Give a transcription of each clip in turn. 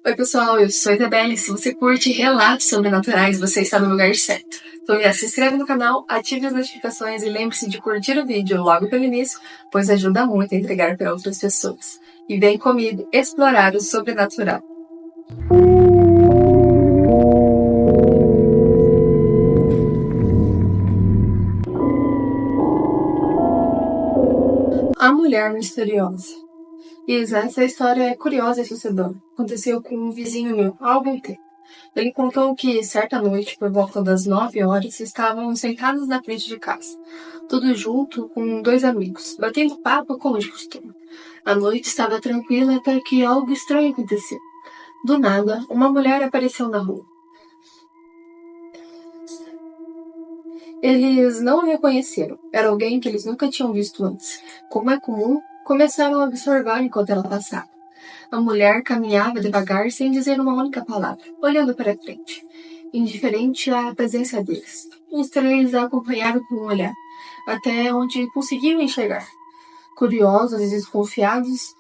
Oi, pessoal, eu sou a Isabelle. Se você curte relatos sobrenaturais, você está no lugar certo. Então já se inscreve no canal, ative as notificações e lembre-se de curtir o vídeo logo pelo início, pois ajuda muito a entregar para outras pessoas. E vem comigo explorar o sobrenatural. A Mulher Misteriosa. Isa, essa história é curiosa e assustadora. Aconteceu com um vizinho meu há algum tempo. Ele contou que, certa noite, por volta das 9 horas, estavam sentados na frente de casa, tudo junto com dois amigos, batendo papo como de costume. A noite estava tranquila até que algo estranho aconteceu. Do nada, uma mulher apareceu na rua. Eles não a reconheceram. Era alguém que eles nunca tinham visto antes. Como é comum, começaram a observar enquanto ela passava. A mulher caminhava devagar sem dizer uma única palavra, olhando para frente, indiferente à presença deles. Os três a acompanharam com um olhar, até onde conseguiam enxergar. Curiosos e desconfiados,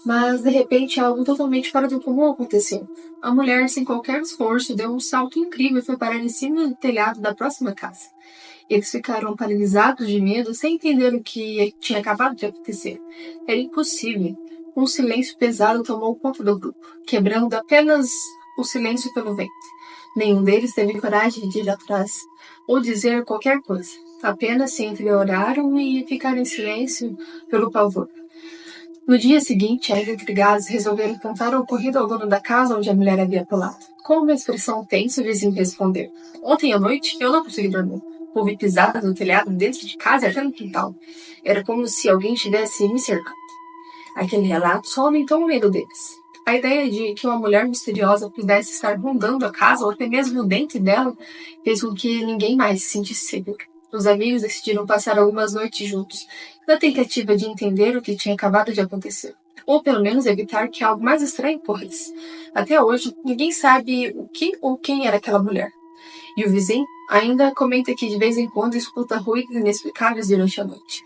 mas de repente algo totalmente fora do comum aconteceu. A mulher, sem qualquer esforço, deu um salto incrível e foi parar em cima do telhado da próxima casa. Eles ficaram paralisados de medo, sem entender o que tinha acabado de acontecer. Era impossível. Um silêncio pesado tomou conta do grupo, quebrando apenas o silêncio pelo vento. Nenhum deles teve coragem de ir atrás ou dizer qualquer coisa. Apenas se entreolharam e ficaram em silêncio pelo pavor. No dia seguinte, ainda intrigados, resolveram contar o ocorrido ao dono da casa onde a mulher havia pulado. Com uma expressão tensa, o vizinho respondeu: "Ontem à noite, eu não consegui dormir. Ouvi pisadas no telhado, dentro de casa e até no quintal. Era como se alguém estivesse me cercando." Aquele relato só aumentou o medo deles. A ideia de que uma mulher misteriosa pudesse estar rondando a casa ou até mesmo dentro dela fez com que ninguém mais se sentisse seguro. Os amigos decidiram passar algumas noites juntos, na tentativa de entender o que tinha acabado de acontecer, ou pelo menos evitar que algo mais estranho ocorresse. Até hoje, ninguém sabe o que ou quem era aquela mulher. E o vizinho ainda comenta que de vez em quando escuta ruídos inexplicáveis durante a noite.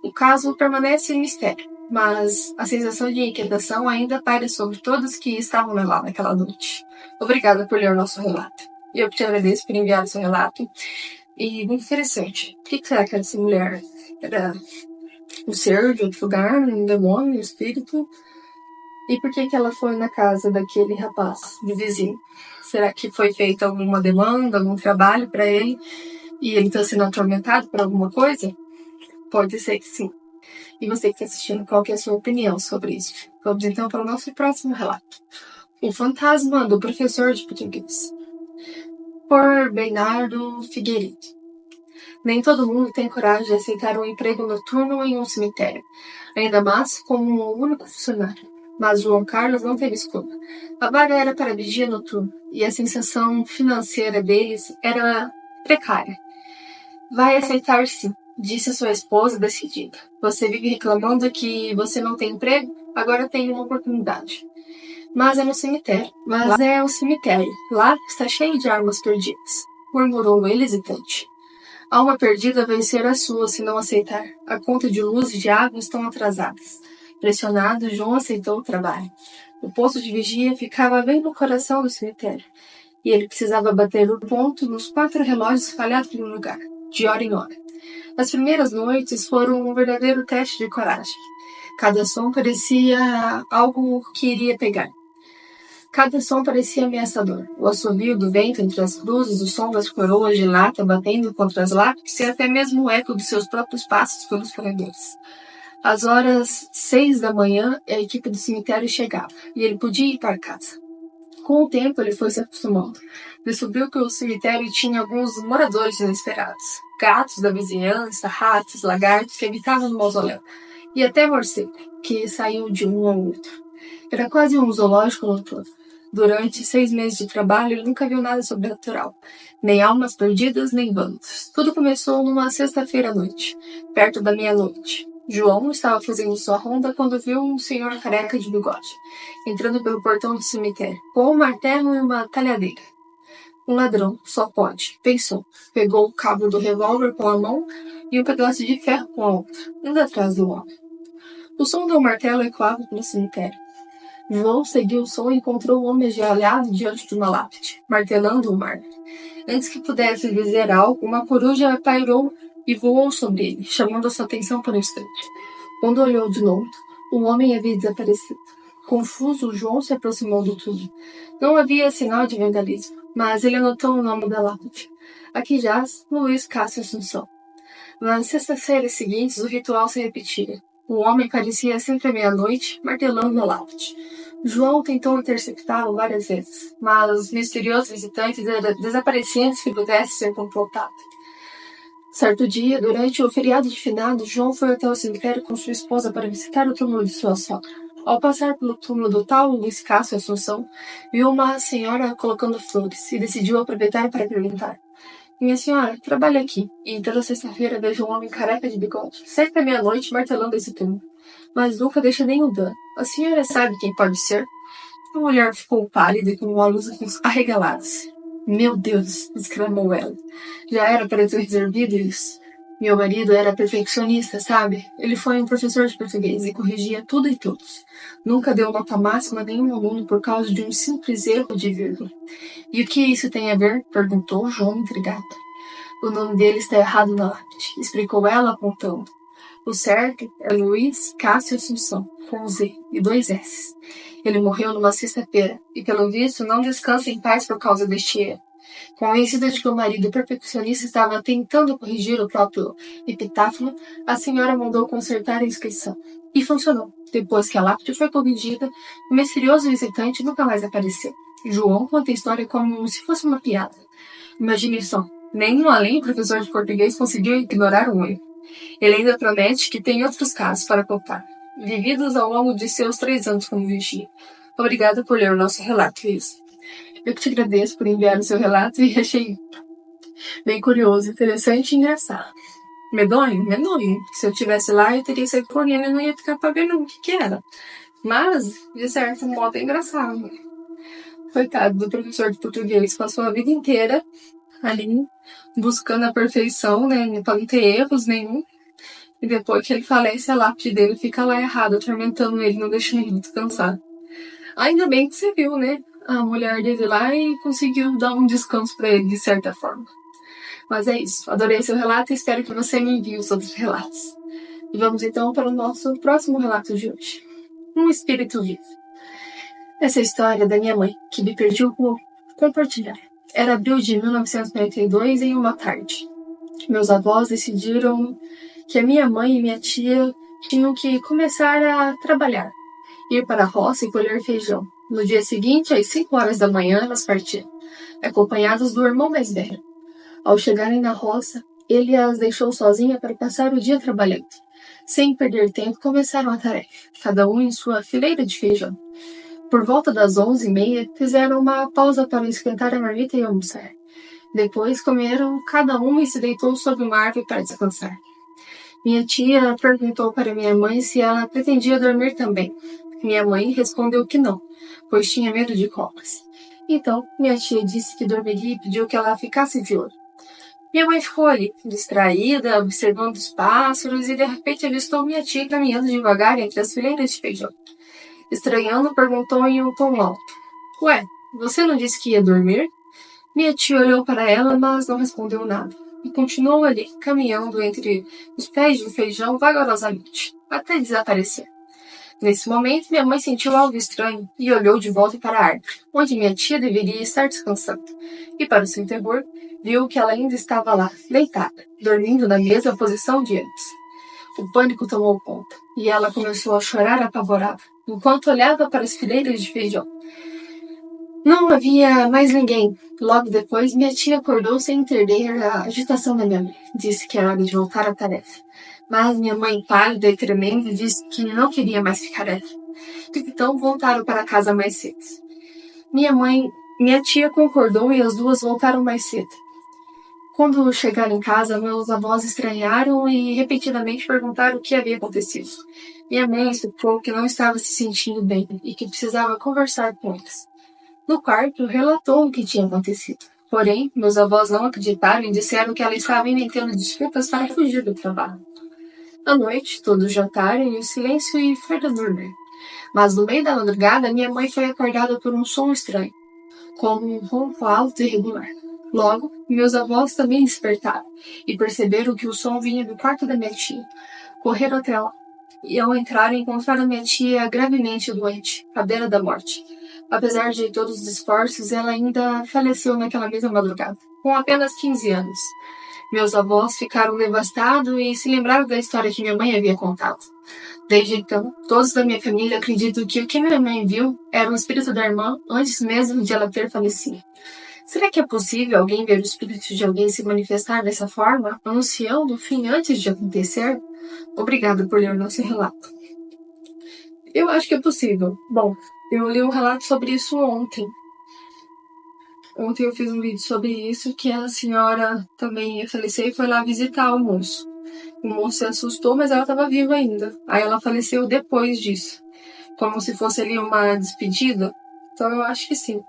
O caso permanece um mistério, mas a sensação de inquietação ainda paira sobre todos que estavam lá naquela noite. Obrigada por ler o nosso relato. E eu te agradeço por enviar o seu relato. E muito interessante. O que será que era essa mulher? Era um ser de outro lugar, um demônio, um espírito? E por que ela foi na casa daquele rapaz, do vizinho? Será que foi feita alguma demanda, algum trabalho para ele? E ele está sendo atormentado por alguma coisa? Pode ser que sim. E você que está assistindo, qual que é a sua opinião sobre isso? Vamos então para o nosso próximo relato. O fantasma do professor de português. Por Bernardo Figueiredo. Nem todo mundo tem coragem de aceitar um emprego noturno em um cemitério, ainda mais como um único funcionário. Mas João Carlos não teve escolha. A vaga era para vigia noturno, e a sensação financeira deles era precária. Vai aceitar sim, disse sua esposa decidida. Você vive reclamando que você não tem emprego? Agora tem uma oportunidade. Mas é no cemitério. Mas é o cemitério. Lá está cheio de armas perdidas, murmurou ele hesitante. A alma perdida vai ser a sua se não aceitar. A conta de luz e de água estão atrasadas. Pressionado, João aceitou o trabalho. O posto de vigia ficava bem no coração do cemitério, e ele precisava bater o ponto nos 4 relógios espalhados pelo lugar, de hora em hora. As primeiras noites foram um verdadeiro teste de coragem. Cada som parecia algo que iria pegar. Cada som parecia ameaçador. O assovio do vento entre as cruzes, o som das coroas de lata batendo contra as lápis e até mesmo o eco dos seus próprios passos pelos corredores. Às horas 6 da manhã, a equipe do cemitério chegava, e ele podia ir para casa. Com o tempo, ele foi se acostumando. Descobriu que o cemitério tinha alguns moradores inesperados. Gatos da vizinhança, ratos, lagartos que habitavam no mausoléu. E até morcego, que saiu de um ao outro. Era quase um zoológico noturno. Durante 6 meses de trabalho, ele nunca viu nada sobrenatural. Nem almas perdidas, nem vândalos. Tudo começou numa sexta-feira à noite, perto da meia-noite. João estava fazendo sua ronda quando viu um senhor careca de bigode, entrando pelo portão do cemitério, com um martelo e uma talhadeira. Um ladrão, só pode, pensou. Pegou o cabo do revólver com a mão e um pedaço de ferro com a outra, indo atrás do homem. O som do martelo ecoava pelo cemitério. João seguiu o som e encontrou o homem ajoelhado diante de uma lápide, martelando o mar. Antes que pudesse dizer algo, uma coruja pairou e voou sobre ele, chamando a sua atenção por um instante. Quando olhou de novo, o homem havia desaparecido. Confuso, João se aproximou do túmulo. Não havia sinal de vandalismo, mas ele anotou o nome da lápide. Aqui jaz Luiz Cássio Assunção. Nas sextas-feiras seguintes, o ritual se repetia. O homem aparecia sempre à meia-noite, martelando a lápide. João tentou interceptá-lo várias vezes, mas os misteriosos visitantes desapareciam antes que pudesse ser completado. Certo dia, durante o feriado de finados, João foi até o cemitério com sua esposa para visitar o túmulo de sua sogra. Ao passar pelo túmulo do tal Luiz Cássio Assunção, viu uma senhora colocando flores e decidiu aproveitar para perguntar: "Minha senhora, trabalha aqui, e toda sexta-feira vejo um homem careca de bigode, sempre à meia-noite martelando esse túmulo, mas nunca deixa nenhum dano. A senhora sabe quem pode ser?" A mulher ficou pálida e com olhos arregalados. "Meu Deus!" exclamou ela. "Já era para ter resolvido isso. Meu marido era perfeccionista, sabe? Ele foi um professor de português e corrigia tudo e todos. Nunca deu nota máxima a nenhum aluno por causa de um simples erro de vírgula." "E o que isso tem a ver?" perguntou João intrigado. "O nome dele está errado na lápide", explicou ela apontando. "O certo é Luiz Cássio Assunção, com Z e 2 S. Ele morreu numa sexta-feira e, pelo visto, não descansa em paz por causa deste erro." Convencida de que o marido perfeccionista estava tentando corrigir o próprio epitáfio, a senhora mandou consertar a inscrição. E funcionou. Depois que a lápide foi corrigida, o misterioso visitante nunca mais apareceu. João conta a história como se fosse uma piada. Imagine só, nem além o professor de português conseguiu ignorar um erro. Ele ainda promete que tem outros casos para contar, vividos ao longo de seus 3 anos como vigia. Obrigada por ler o nosso relato, Luiz. Eu que te agradeço por enviar o seu relato e achei bem curioso, interessante e engraçado. Medonho? Medonho. Se eu estivesse lá, eu teria saído correndo e não ia ficar pra ver o que era. Mas, de certo modo, é engraçado. Coitado do professor de português, passou a vida inteira ali buscando a perfeição, né, para não ter erros nenhum. E depois que ele falece, a lápide dele fica lá errada, atormentando ele, não deixando ele descansar. Ainda bem que você viu, né, a mulher dele lá e conseguiu dar um descanso para ele, de certa forma. Mas é isso. Adorei seu relato e espero que você me envie os outros relatos. E vamos então para o nosso próximo relato de hoje. Um espírito vivo. Essa é a história da minha mãe, que me pediu por compartilhar. Era abril de 1942, em uma tarde. Meus avós decidiram que a minha mãe e minha tia tinham que começar a trabalhar, ir para a roça e colher feijão. No dia seguinte, às 5 horas da manhã, elas partiram, acompanhadas do irmão mais velho. Ao chegarem na roça, ele as deixou sozinha para passar o dia trabalhando. Sem perder tempo, começaram a tarefa, cada um em sua fileira de feijão. Por volta das 11h30, fizeram uma pausa para esquentar a marmita e almoçar. Depois comeram cada um e se deitou sob uma árvore para descansar. Minha tia perguntou para minha mãe se ela pretendia dormir também. Minha mãe respondeu que não, pois tinha medo de cobras. Então, minha tia disse que dormiria e pediu que ela ficasse de olho. Minha mãe ficou ali, distraída, observando os pássaros e de repente avistou minha tia caminhando devagar entre as fileiras de feijão. Estranhando, perguntou em um tom alto: "Ué, você não disse que ia dormir?" Minha tia olhou para ela, mas não respondeu nada, e continuou ali, caminhando entre os pés de feijão vagarosamente, até desaparecer. Nesse momento, minha mãe sentiu algo estranho e olhou de volta para a árvore, onde minha tia deveria estar descansando. E, para o seu terror, viu que ela ainda estava lá, deitada, dormindo na mesma posição de antes. O pânico tomou conta, e ela começou a chorar apavorada, enquanto olhava para as fileiras de feijão. Não havia mais ninguém. Logo depois, minha tia acordou sem entender a agitação da minha mãe. Disse que era hora de voltar à tarefa. Mas minha mãe, pálida e tremendo, disse que não queria mais ficar ali. Então voltaram para casa mais cedo. Minha tia concordou e as duas voltaram mais cedo. Quando chegaram em casa, meus avós estranharam e repetidamente perguntaram o que havia acontecido. Minha mãe explicou que não estava se sentindo bem e que precisava conversar com eles. No quarto, relatou o que tinha acontecido. Porém, meus avós não acreditaram e disseram que ela estava inventando desculpas para fugir do trabalho. À noite, todos jantaram em silêncio e foi dormir. Mas no meio da madrugada, minha mãe foi acordada por um som estranho, como um ronco alto e irregular. Logo, meus avós também despertaram e perceberam que o som vinha do quarto da minha tia. Correram até lá e, ao entrar, encontraram minha tia gravemente doente, à beira da morte. Apesar de todos os esforços, ela ainda faleceu naquela mesma madrugada, com apenas 15 anos. Meus avós ficaram devastados e se lembraram da história que minha mãe havia contado. Desde então, todos da minha família acreditam que o que minha mãe viu era o espírito da irmã antes mesmo de ela ter falecido. Será que é possível alguém ver o espírito de alguém se manifestar dessa forma, anunciando o fim antes de acontecer? Obrigada por ler o nosso relato. Eu acho que é possível. Bom, eu li um relato sobre isso ontem. Ontem eu fiz um vídeo sobre isso, que a senhora também ia falecer e foi lá visitar o moço. O moço se assustou, mas ela estava viva ainda. Aí ela faleceu depois disso. Como se fosse ali uma despedida. Então eu acho que sim.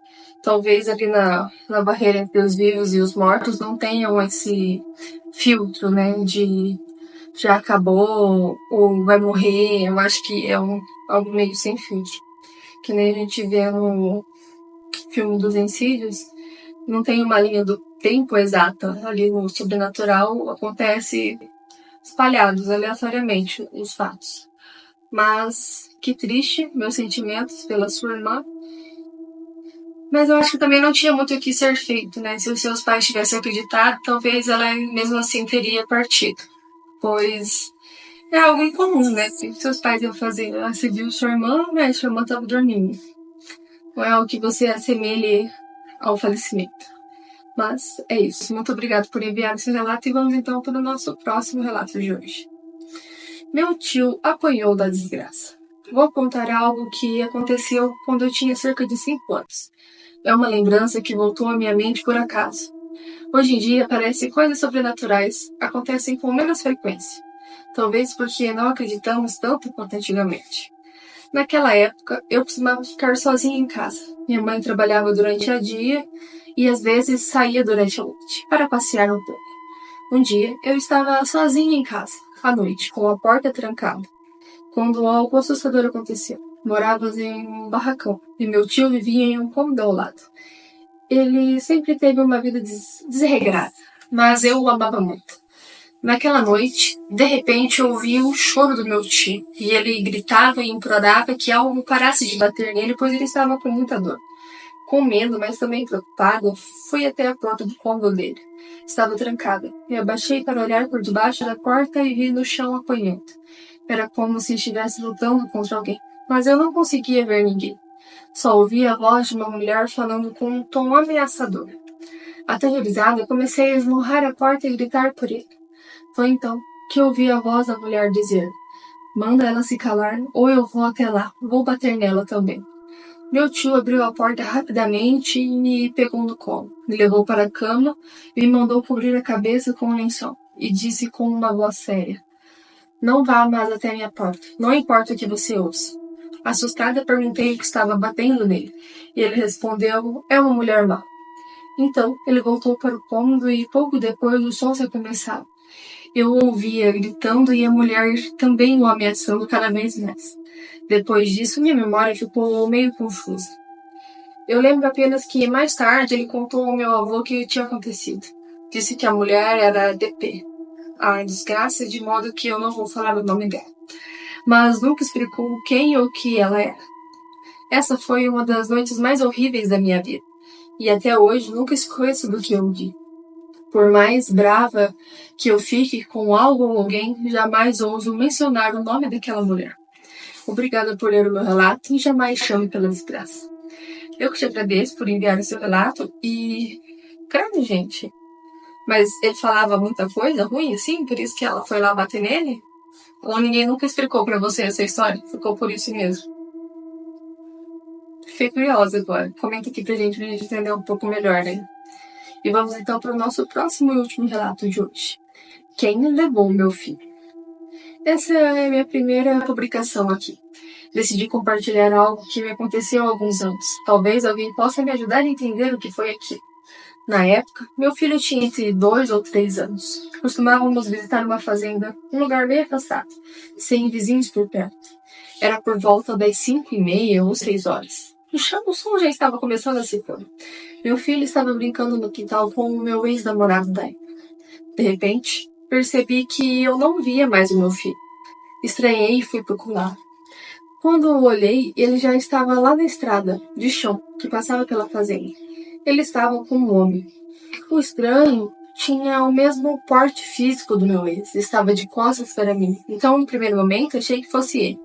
Talvez ali na barreira entre os vivos e os mortos não tenham esse filtro, né, de já acabou ou vai morrer. Eu acho que é algo meio sem filtro. Que nem a gente vê no filme dos Insidious, não tem uma linha do tempo exata. Ali no sobrenatural acontece espalhados aleatoriamente os fatos. Mas que triste, meus sentimentos pela sua irmã. Mas eu acho que também não tinha muito o que ser feito, né? Se os seus pais tivessem acreditado, talvez ela mesmo assim teria partido. Pois é algo incomum, né? Se seus pais iam fazer, você viu sua irmã, mas sua irmã estava dormindo. Não é algo que você assemelhe ao falecimento. Mas é isso. Muito obrigada por enviar esse relato e vamos então para o nosso próximo relato de hoje. Meu tio apanhou da desgraça. Vou contar algo que aconteceu quando eu tinha cerca de 5 anos. É uma lembrança que voltou à minha mente por acaso. Hoje em dia parece que coisas sobrenaturais acontecem com menos frequência. Talvez porque não acreditamos tanto quanto antigamente. Naquela época, eu costumava ficar sozinha em casa. Minha mãe trabalhava durante o dia e às vezes saía durante a noite para passear um pouco. Um dia, eu estava sozinha em casa, à noite, com a porta trancada, quando algo assustador aconteceu. Morávamos em um barracão e meu tio vivia em um cômodo ao lado. Ele sempre teve uma vida desregrada, mas eu o amava muito. Naquela noite, de repente, eu ouvi o choro do meu tio, e ele gritava e implorava que algo parasse de bater nele, pois ele estava com muita dor. Com medo, mas também preocupada, fui até a porta do cômodo dele. Estava trancada. Me abaixei para olhar por debaixo da porta e vi no chão apanhando. Era como se estivesse lutando contra alguém, mas eu não conseguia ver ninguém. Só ouvia a voz de uma mulher falando com um tom ameaçador. Aterrorizada, comecei a esmurrar a porta e gritar por ele. Foi então que ouvi a voz da mulher dizer: "Manda ela se calar, ou eu vou até lá, vou bater nela também." Meu tio abriu a porta rapidamente e me pegou no colo. Me levou para a cama e me mandou cobrir a cabeça com um lençol. E disse com uma voz séria: "Não vá mais até minha porta, não importa o que você ouça." Assustada, perguntei o que estava batendo nele. E ele respondeu: "É uma mulher má." Então, ele voltou para o cômodo e pouco depois o som se começava. Eu o ouvia gritando e a mulher também o ameaçando cada vez mais. Depois disso, minha memória ficou meio confusa. Eu lembro apenas que, mais tarde, ele contou ao meu avô o que tinha acontecido. Disse que a mulher era DP, a desgraça, de modo que eu não vou falar o nome dela. Mas nunca explicou quem ou o que ela era. Essa foi uma das noites mais horríveis da minha vida. E até hoje nunca esqueço do que eu vi. Por mais brava que eu fique com algo ou alguém, jamais ouso mencionar o nome daquela mulher. Obrigada por ler o meu relato e jamais chame pela desgraça. Eu que te agradeço por enviar o seu relato e... Credo, gente. Mas ele falava muita coisa ruim, assim? Por isso que ela foi lá bater nele? Ou ninguém nunca explicou pra você essa história? Ficou por isso mesmo? Fiquei curiosa agora. Comenta aqui pra gente entender um pouco melhor, né? E vamos então para o nosso próximo e último relato de hoje. Quem levou meu filho? Essa é a minha primeira publicação aqui. Decidi compartilhar algo que me aconteceu há alguns anos. Talvez alguém possa me ajudar a entender o que foi aquilo. Na época, meu filho tinha entre 2 ou 3 anos. Costumávamos visitar uma fazenda, um lugar bem afastado, sem vizinhos por perto. Era por volta das 5h30 ou 6 horas. O som já estava começando a se pôr. Meu filho estava brincando no quintal com o meu ex-namorado da época. De repente, percebi que eu não via mais o meu filho. Estranhei e fui procurar. Quando eu olhei, ele já estava lá na estrada, de chão, que passava pela fazenda. Ele estava com um homem. O estranho tinha o mesmo porte físico do meu ex, estava de costas para mim. Então, no primeiro momento, achei que fosse ele.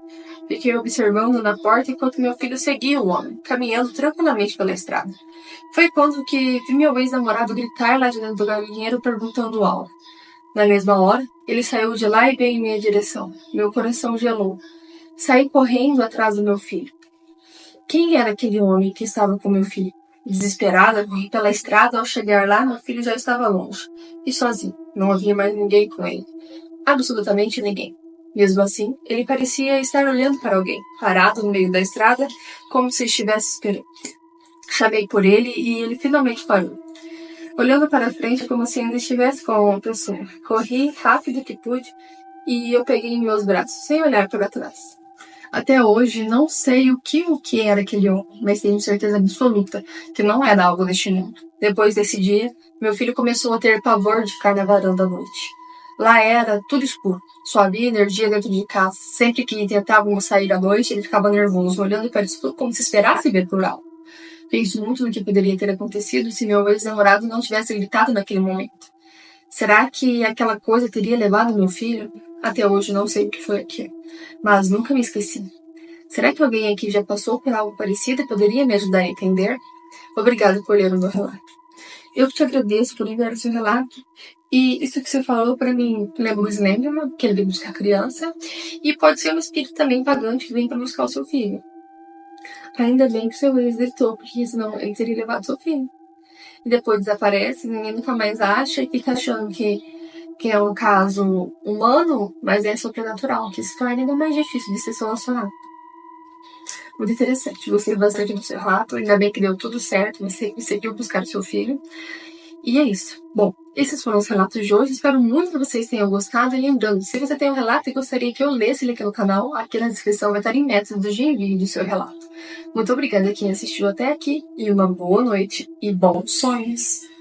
Fiquei observando na porta enquanto meu filho seguia o homem, caminhando tranquilamente pela estrada. Foi quando que vi meu ex-namorado gritar lá de dentro do galinheiro perguntando algo. Na mesma hora, ele saiu de lá e veio em minha direção. Meu coração gelou. Saí correndo atrás do meu filho. Quem era aquele homem que estava com meu filho? Desesperada, corri pela estrada. Ao chegar lá, meu filho já estava longe e sozinho. Não havia mais ninguém com ele. Absolutamente ninguém. Mesmo assim, ele parecia estar olhando para alguém, parado no meio da estrada, como se estivesse esperando. Chamei por ele e ele finalmente parou, olhando para frente como se ainda estivesse com uma pessoa. Corri rápido que pude e eu peguei em meus braços, sem olhar para trás. Até hoje, não sei o que era aquele homem, mas tenho certeza absoluta que não era algo deste mundo. Depois desse dia, meu filho começou a ter pavor de ficar na varanda à noite. Lá era tudo escuro, só havia energia dentro de casa. Sempre que tentávamos sair à noite, ele ficava nervoso, olhando para isso tudo como se esperasse ver por algo. Penso muito no que poderia ter acontecido se meu ex-namorado não tivesse gritado naquele momento. Será que aquela coisa teria levado meu filho? Até hoje não sei o que foi aquilo, mas nunca me esqueci. Será que alguém aqui já passou por algo parecido e poderia me ajudar a entender? Obrigada por ler o meu relato. Eu te agradeço por enviar o seu relato. E isso que você falou para mim lembra o Slenderman, que ele veio buscar a criança. E pode ser um espírito também pagante que vem para buscar o seu filho. Ainda bem que o seu ex gritou, porque senão ele teria levado seu filho. E depois desaparece, ninguém nunca mais acha e fica achando que é um caso humano, mas é sobrenatural, que se torna ainda mais difícil de se solucionar. Muito interessante. Gostei bastante do seu relato. Ainda bem que deu tudo certo. Você conseguiu buscar o seu filho. E é isso. Bom, esses foram os relatos de hoje. Espero muito que vocês tenham gostado. E lembrando, se você tem um relato e gostaria que eu lesse ele aqui no canal, aqui na descrição vai estar em métodos de envio do seu relato. Muito obrigada a quem assistiu até aqui. E uma boa noite e bons sonhos.